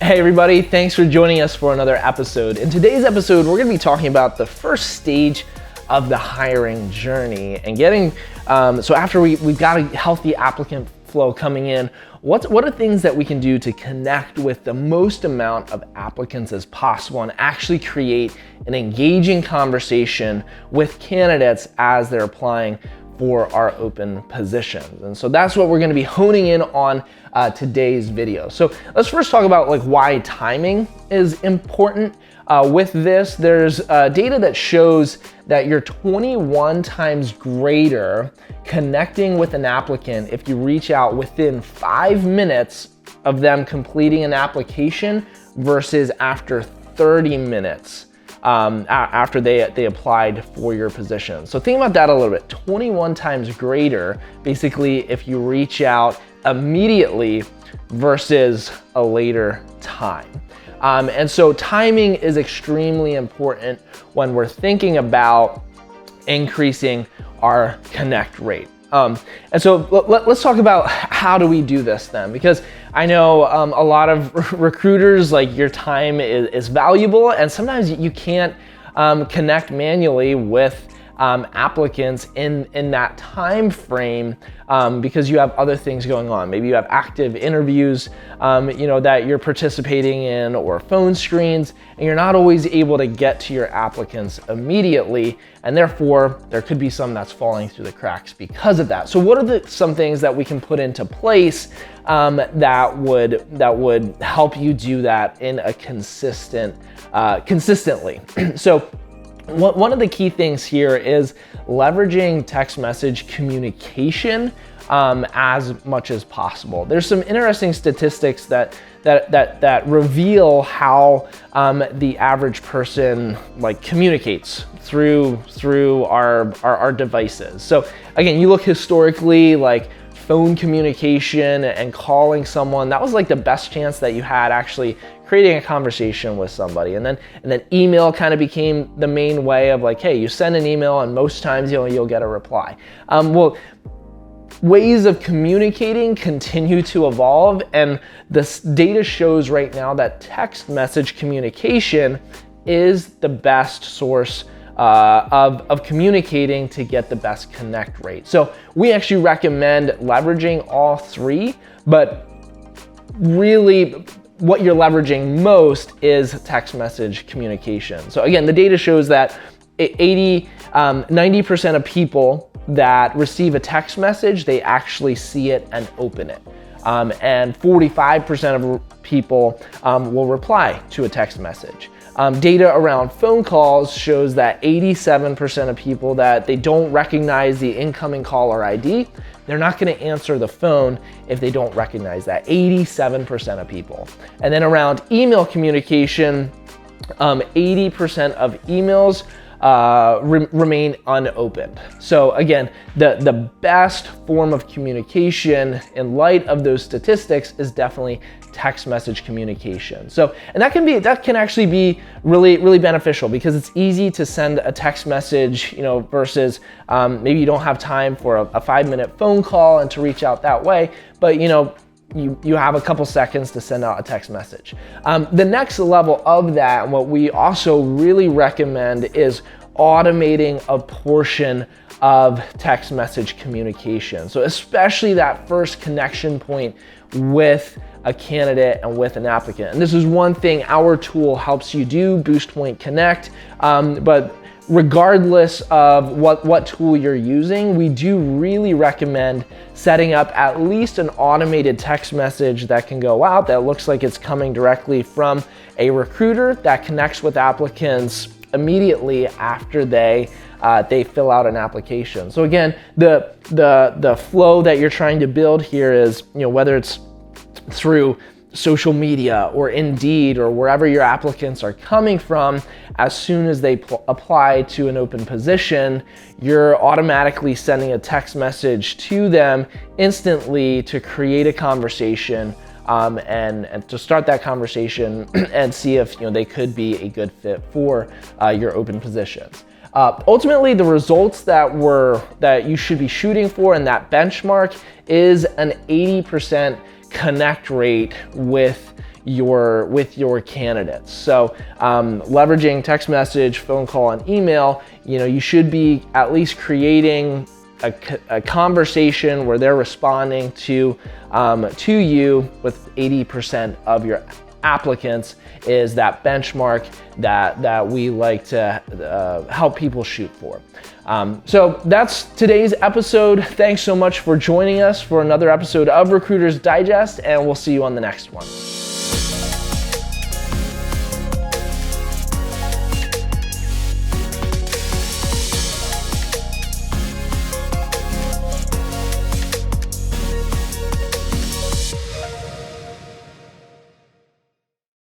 Hey everybody, thanks for joining us for another episode. In today's episode, we're gonna be talking about the first stage of the hiring journey and getting, so after we've got a healthy applicant flow coming in, what are things that we can do to connect with the most amount of applicants as possible and actually create an engaging conversation with candidates as they're applying for our open positions. And so that's what we're gonna be honing in on today's video. So let's first talk about why timing is important. With this, there's data that shows that you're 21 times greater connecting with an applicant if you reach out within 5 minutes of them completing an application versus after 30 minutes after they applied for your position. So think about that a little bit. 21 times greater, basically, if you reach out immediately versus a later time. And so timing is extremely important when we're thinking about increasing our connect rate. And so let's talk about how do we do this then, because I know a lot of recruiters, your time is valuable, and sometimes you can't connect manually with applicants in that time frame because you have other things going on. Maybe you have active interviews that you're participating in, or phone screens, and you're not always able to get to your applicants immediately, and therefore there could be some that's falling through the cracks because of that. So what are some things that we can put into place that would help you do that in a consistently? So one of the key things here is leveraging text message communication as much as possible. There's some interesting statistics that reveal how the average person communicates through our devices. So again, you look historically, phone communication and calling someone, that was the best chance that you had actually creating a conversation with somebody. And then email kind of became the main way of hey, you send an email and most times you'll get a reply. Well, ways of communicating continue to evolve, and this data shows right now that text message communication is the best source of communicating to get the best connect rate. So we actually recommend leveraging all three, but really what you're leveraging most is text message communication. So again, the data shows that 90% of people that receive a text message, they actually see it and open it. And 45% of people will reply to a text message. Data around phone calls shows that 87% of people that they don't recognize the incoming caller ID, they're not gonna answer the phone if they don't recognize that, 87% of people. And then around email communication, 80% of emails remain unopened. So again, the best form of communication in light of those statistics is definitely text message communication. So, and that can actually be really beneficial because it's easy to send a text message, versus maybe you don't have time for a 5-minute phone call and to reach out that way, but you have a couple seconds to send out a text message. The next level of that, and what we also really recommend, is automating a portion of text message communication. So especially that first connection point with a candidate and with an applicant. And this is one thing our tool helps you do, Boost Point Connect. But regardless of what tool you're using, we do really recommend setting up at least an automated text message that can go out that looks like it's coming directly from a recruiter that connects with applicants immediately after they fill out an application. So again, the flow that you're trying to build here is, whether it's through social media or Indeed or wherever your applicants are coming from, as soon as they apply to an open position, you're automatically sending a text message to them instantly to create a conversation and to start that conversation and see if they could be a good fit for your open positions. Ultimately, the results that you should be shooting for, and that benchmark, is an 80% connect rate with your candidates. So leveraging text message, phone call, and email, you should be at least creating a conversation where they're responding to you with 80% of your applicants is that benchmark that we like to help people shoot for. So that's today's episode. Thanks so much for joining us for another episode of Recruiter's Digest, and we'll see you on the next one.